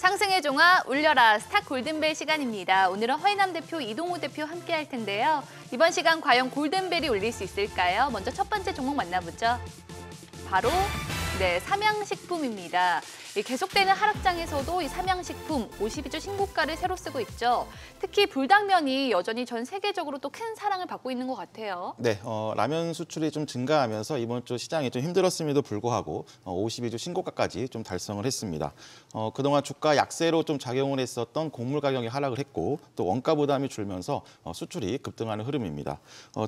상승의 종아 울려라 스타 골든벨 시간입니다. 오늘은 허인남 대표, 이동우 대표 함께 할 텐데요. 이번 시간 과연 골든벨이 울릴 수 있을까요? 먼저 첫 번째 종목 만나보죠. 바로 삼양식품입니다. 계속되는 하락장에서도 이 삼양식품 52주 신고가를 새로 쓰고 있죠. 특히 불당면이 여전히 전 세계적으로 또 큰 사랑을 받고 있는 것 같아요. 네, 라면 수출이 좀 증가하면서 이번 주 시장이 좀 힘들었음에도 불구하고 52주 신고가까지 좀 달성을 했습니다. 그동안 주가 약세로 좀 작용을 했었던 곡물 가격이 하락을 했고 또 원가 부담이 줄면서 수출이 급등하는 흐름입니다.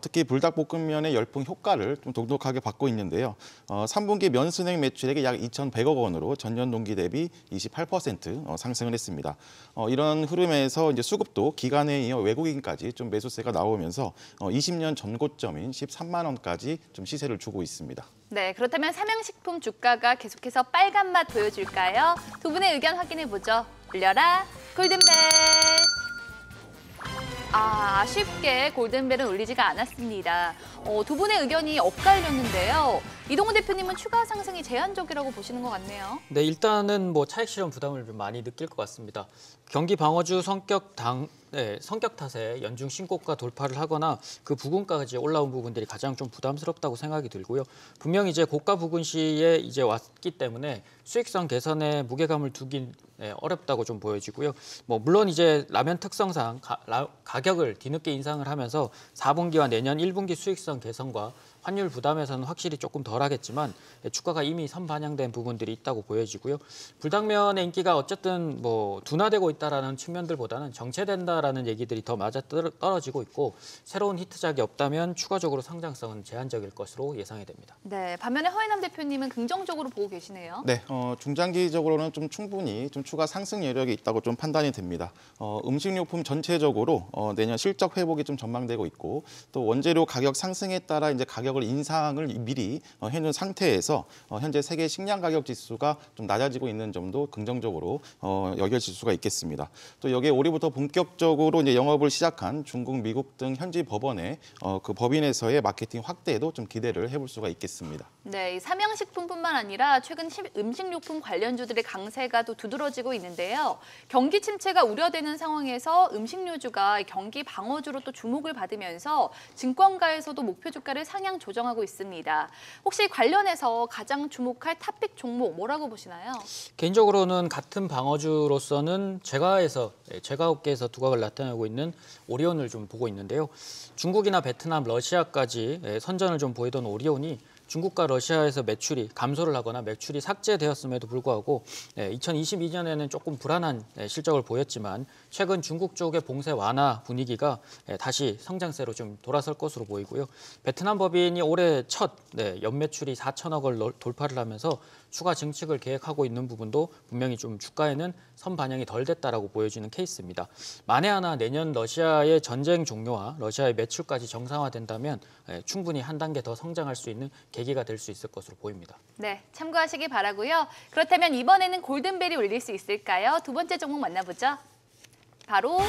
특히 불닭볶음면의 열풍 효과를 좀 독특하게 받고 있는데요. 3분기 면 순행 매출액이 약 2,100억 원으로 전년 동기 대비 28% 상승을 했습니다. 이런 흐름에서 이제 수급도 기관에 이어 외국인까지 좀 매수세가 나오면서 20년 전고점인 13만 원까지 좀 시세를 주고 있습니다. 네, 그렇다면 삼양식품 주가가 계속해서 빨간 맛 보여줄까요? 두 분의 의견 확인해 보죠. 울려라 골든벨. 아쉽게 골든벨은 울리지가 않았습니다. 두 분의 의견이 엇갈렸는데요. 이동우 대표님은 추가 상승이 제한적이라고 보시는 것 같네요. 네, 일단은 차익 실현 부담을 좀 많이 느낄 것 같습니다. 경기 방어주 성격 탓에 연중 신고가 돌파를 하거나 그 부근까지 올라온 부분들이 가장 좀 부담스럽다고 생각이 들고요. 분명히 이제 고가 부근 시에 이제 왔기 때문에 수익성 개선에 무게감을 두긴 어렵다고 좀 보여지고요. 물론 이제 라면 특성상 가격을 뒤늦게 인상을 하면서 4분기와 내년 1분기 수익성 개선과 환율 부담에서는 확실히 조금 덜하겠지만 주가가 이미 선반영된 부분들이 있다고 보여지고요. 불당면의 인기가 어쨌든 둔화되고 있다라는 측면들보다는 정체된다라는 얘기들이 더 맞아 떨어지고 있고 새로운 히트작이 없다면 추가적으로 상장성은 제한적일 것으로 예상이 됩니다. 네, 반면에 허인남 대표님은 긍정적으로 보고 계시네요. 네, 중장기적으로는 좀 충분히 좀 추가 상승 여력이 있다고 좀 판단이 됩니다. 음식료품 전체적으로 내년 실적 회복이 좀 전망되고 있고 또 원재료 가격 상승에 따라 이제 가격을 인상을 미리 해놓은 상태에서 현재 세계 식량 가격 지수가 좀 낮아지고 있는 점도 긍정적으로 여겨질 수가 있겠습니다. 또 여기에 올해부터 본격적으로 이제 영업을 시작한 중국, 미국 등 현지 법원의 그 법인에서의 마케팅 확대에도 좀 기대를 해볼 수가 있겠습니다. 네, 삼양식품뿐만 아니라 최근 음식료품 관련주들의 강세가 또 두드러지고 있는데요. 경기 침체가 우려되는 상황에서 음식료주가 경기 방어주로 또 주목을 받으면서 증권가에서도 목표 주가를 상향 조정하고 있습니다. 혹시 관련해서 가장 주목할 탑픽 종목 뭐라고 보시나요? 개인적으로는 같은 방어주로서는 제과업계에서 두각을 나타내고 있는 오리온을 좀 보고 있는데요. 중국이나 베트남, 러시아까지 선전을 좀 보이던 오리온이 중국과 러시아에서 매출이 감소를 하거나 매출이 삭제되었음에도 불구하고 2022년에는 조금 불안한 실적을 보였지만 최근 중국 쪽의 봉쇄 완화 분위기가 다시 성장세로 좀 돌아설 것으로 보이고요. 베트남 법인이 올해 첫 연매출이 4천억을 돌파를 하면서 추가 증축을 계획하고 있는 부분도 분명히 좀 주가에는 선반영이 덜 됐다라고 보여지는 케이스입니다. 만에 하나 내년 러시아의 전쟁 종료와 러시아의 매출까지 정상화된다면 충분히 한 단계 더 성장할 수 있는 계기가 될 수 있을 것으로 보입니다. 네, 참고하시기 바라고요. 그렇다면 이번에는 골든벨이 울릴 수 있을까요? 두 번째 종목 만나보죠. 바로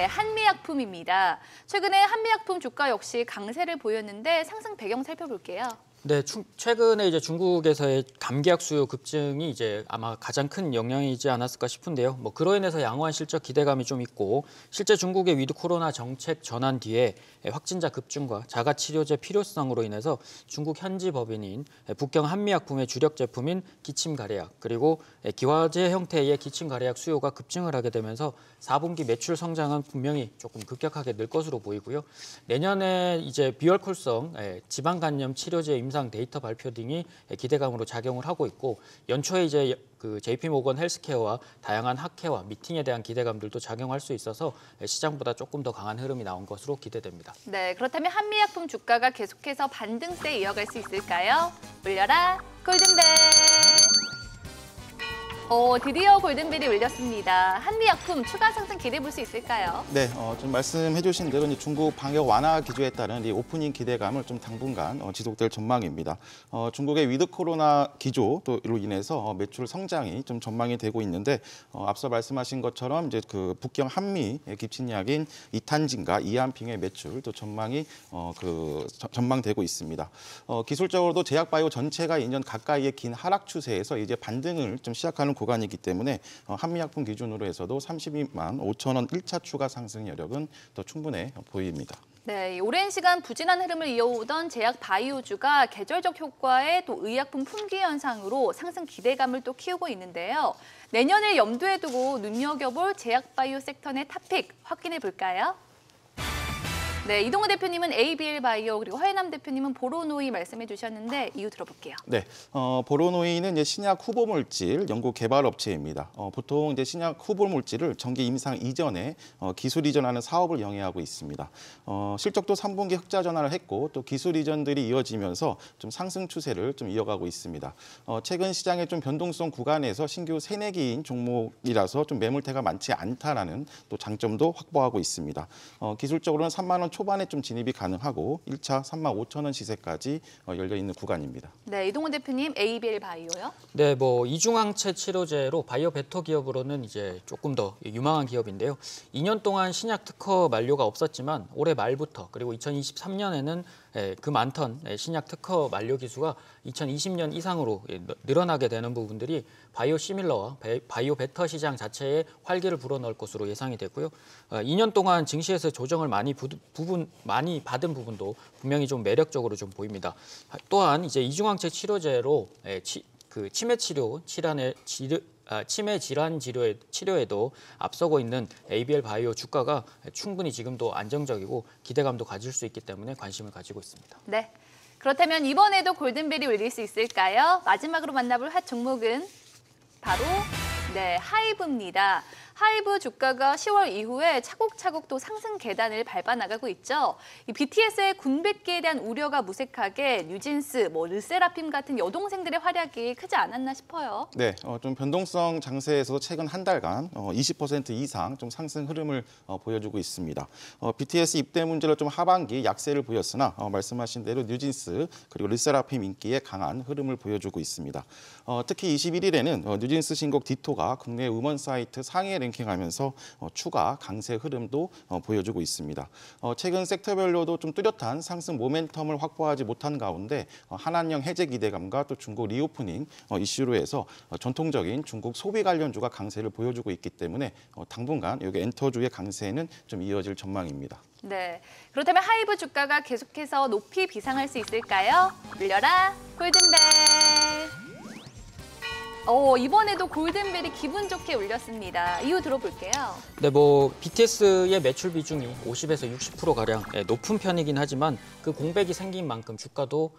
한미약품입니다. 최근에 한미약품 주가 역시 강세를 보였는데 상승 배경 살펴볼게요. 네, 최근에 이제 중국에서의 감기약 수요 급증이 이제 아마 가장 큰 영향이지 않았을까 싶은데요. 그로 인해서 양호한 실적 기대감이 좀 있고 실제 중국의 위드 코로나 정책 전환 뒤에 확진자 급증과 자가 치료제 필요성으로 인해서 중국 현지 법인인 북경 한미약품의 주력 제품인 기침가래약 그리고 기화제 형태의 기침가래약 수요가 급증을 하게 되면서 4분기 매출 성장은 분명히 조금 급격하게 늘 것으로 보이고요. 내년에 이제 비혈콜성 지방간염 치료제 임상 데이터 발표 등이 기대감으로 작용을 하고 있고 연초에 이제 그 JP모건 헬스케어와 다양한 학회와 미팅에 대한 기대감들도 작용할 수 있어서 시장보다 조금 더 강한 흐름이 나온 것으로 기대됩니다. 네, 그렇다면 한미약품 주가가 계속해서 반등세 이어갈 수 있을까요? 울려라 골든벨. 드디어 골든벨이 울렸습니다. 한미약품 추가 상승 기대해 볼 수 있을까요? 네, 좀 말씀해 주신 대로 중국 방역 완화 기조에 따른 이 오프닝 기대감을 좀 당분간 지속될 전망입니다. 중국의 위드 코로나 기조로 인해서 매출 성장이 좀 전망이 되고 있는데 앞서 말씀하신 것처럼 이제 그 북경 한미 기침약인 이탄진과 이안핑의 매출 또 전망이 전망되고 있습니다. 기술적으로도 제약바이오 전체가 2년 가까이의 긴 하락 추세에서 이제 반등을 좀 시작하는 구간이기 때문에 한미약품 기준으로 해서도 32만 5천 원 1차 추가 상승 여력은 더 충분해 보입니다. 네, 오랜 시간 부진한 흐름을 이어오던 제약 바이오주가 계절적 효과에 또 의약품 품귀 현상으로 상승 기대감을 또 키우고 있는데요. 내년을 염두에 두고 눈여겨볼 제약 바이오 섹터 내 탑픽 확인해 볼까요? 네, 이동우 대표님은 ABL 바이오 그리고 허혜남 대표님은 보로노이 말씀해 주셨는데 이유 들어볼게요. 네, 보로노이는 이제 신약 후보 물질 연구 개발 업체입니다. 보통 이제 신약 후보 물질을 정기 임상 이전에 기술 이전하는 사업을 영위하고 있습니다. 실적도 3분기 흑자 전환을 했고 또 기술 이전들이 이어지면서 좀 상승 추세를 좀 이어가고 있습니다. 최근 시장의 좀 변동성 구간에서 신규 새내기인 종목이라서 좀 매물대가 많지 않다라는 또 장점도 확보하고 있습니다. 기술적으로는 3만 원 초반에 좀 진입이 가능하고 1차 3만 5천 원 시세까지 열려 있는 구간입니다. 네, 이동훈 대표님 ABL 바이오요? 네, 뭐 이중항체 치료제로 바이오 베터 기업으로는 이제 조금 더 유망한 기업인데요. 2년 동안 신약 특허 만료가 없었지만 올해 말부터 그리고 2023년에는 그 많던 신약 특허 만료 기수가 2020년 이상으로 늘어나게 되는 부분들이 바이오 시밀러와 바이오 베터 시장 자체에 활기를 불어넣을 것으로 예상이 되고요. 2년 동안 증시에서 조정을 많이 받은 부분도 분명히 좀 매력적으로 좀 보입니다. 또한 이제 이중항체 치료제로 치매 질환 치료에도 앞서고 있는 ABL 바이오 주가가 충분히 지금도 안정적이고 기대감도 가질 수 있기 때문에 관심을 가지고 있습니다. 네, 그렇다면 이번에도 골든벨이 울릴 수 있을까요? 마지막으로 만나볼 핫 종목은 바로 하이브입니다. 하이브 주가가 10월 이후에 차곡차곡 또 상승 계단을 밟아 나가고 있죠. 이 BTS의 군백기에 대한 우려가 무색하게 뉴진스, 르세라핌 같은 여동생들의 활약이 크지 않았나 싶어요. 네, 좀 변동성 장세에서 최근 한 달간 20% 이상 좀 상승 흐름을 보여주고 있습니다. BTS 입대 문제로 좀 하반기 약세를 보였으나 말씀하신 대로 뉴진스 그리고 르세라핌 인기에 강한 흐름을 보여주고 있습니다. 특히 21일에는 뉴진스 신곡 디토가 국내 음원 사이트 상위에 랭킹하면서 추가 강세 흐름도 보여주고 있습니다. 최근 섹터별로도 좀 뚜렷한 상승 모멘텀을 확보하지 못한 가운데 한한령 해제 기대감과 또 중국 리오프닝 이슈로 해서 전통적인 중국 소비 관련주가 강세를 보여주고 있기 때문에 당분간 여기 엔터주의 강세는 좀 이어질 전망입니다. 네, 그렇다면 하이브 주가가 계속해서 높이 비상할 수 있을까요? 울려라 골든벨! 이번에도 골든벨이 기분 좋게 울렸습니다. 이유 들어볼게요. 네, 뭐 BTS의 매출 비중이 50에서 60%가량 높은 편이긴 하지만 그 공백이 생긴 만큼 주가도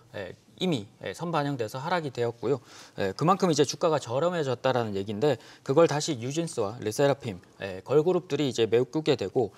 이미 선반영돼서 하락이 되었고요. 그만큼 이제 주가가 저렴해졌다라는 얘기인데 그걸 다시 뉴진스와 르세라핌 걸그룹들이 이제 메꾸게 되고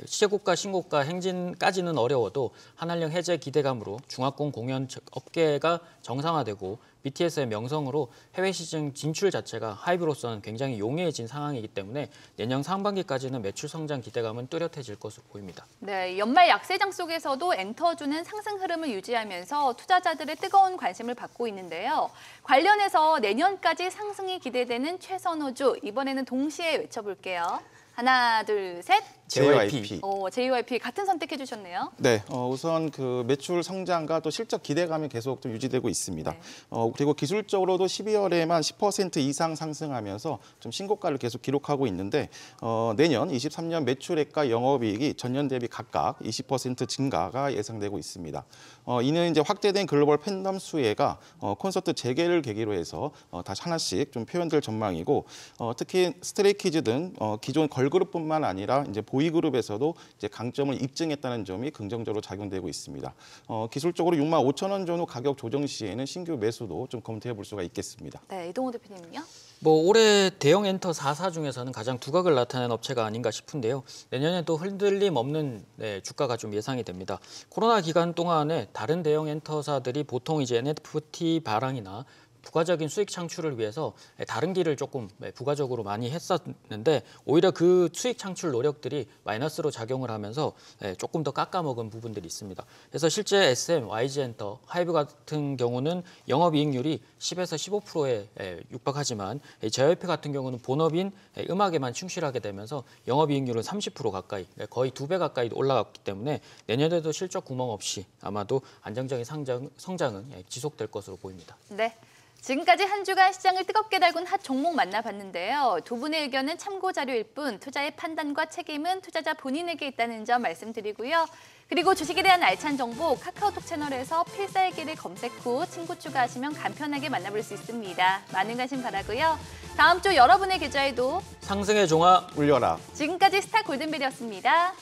시제고가 신고가 행진까지는 어려워도 한한령 해제 기대감으로 중화권 공연 업계가 정상화되고 BTS의 명성으로 해외 시장 진출 자체가 하이브로서는 굉장히 용이해진 상황이기 때문에 내년 상반기까지는 매출 성장 기대감은 뚜렷해질 것으로 보입니다. 네, 연말 약세장 속에서도 엔터주는 상승 흐름을 유지하면서 투자자들의 뜨거운 관심을 받고 있는데요. 관련해서 내년까지 상승이 기대되는 최선호주 이번에는 동시에 외쳐볼게요. 하나, 둘, 셋. JYP. JYP 같은 선택해 주셨네요. 네, 우선 그 매출 성장과 또 실적 기대감이 계속 좀 유지되고 있습니다. 네. 그리고 기술적으로도 12월에만 10% 이상 상승하면서 좀 신고가를 계속 기록하고 있는데 내년 23년 매출액과 영업이익이 전년 대비 각각 20% 증가가 예상되고 있습니다. 이는 이제 확대된 글로벌 팬덤 수혜가 콘서트 재개를 계기로 해서 다시 하나씩 좀 표현될 전망이고 특히 스트레이키즈 등 기존 걸그룹뿐만 아니라 이제 보이그룹에서도 이제 강점을 입증했다는 점이 긍정적으로 작용되고 있습니다. 기술적으로 6만 5천 원 전후 가격 조정 시에는 신규 매수도 좀 검토해 볼 수가 있겠습니다. 네, 이동호 대표님은요? 뭐 올해 대형 엔터 4사 중에서는 가장 두각을 나타낸 업체가 아닌가 싶은데요. 내년에도 흔들림 없는 주가가 좀 예상이 됩니다. 코로나 기간 동안에 다른 대형 엔터사들이 보통 이제 NFT 발행이나 부가적인 수익 창출을 위해서 다른 길을 조금 부가적으로 많이 했었는데 오히려 그 수익 창출 노력들이 마이너스로 작용을 하면서 조금 더 깎아먹은 부분들이 있습니다. 그래서 실제 SM, YG엔터, 하이브 같은 경우는 영업이익률이 10에서 15%에 육박하지만 JYP 같은 경우는 본업인 음악에만 충실하게 되면서 영업이익률은 30% 가까이, 거의 2배 가까이 올라갔기 때문에 내년에도 실적 구멍 없이 아마도 안정적인 성장은 지속될 것으로 보입니다. 네. 지금까지 한 주간 시장을 뜨겁게 달군 핫 종목 만나봤는데요. 두 분의 의견은 참고 자료일 뿐 투자의 판단과 책임은 투자자 본인에게 있다는 점 말씀드리고요. 그리고 주식에 대한 알찬 정보 카카오톡 채널에서 필살기를 검색 후 친구 추가하시면 간편하게 만나볼 수 있습니다. 많은 관심 바라고요. 다음 주 여러분의 계좌에도 상승의 종아 울려라. 지금까지 스타 골든벨이었습니다.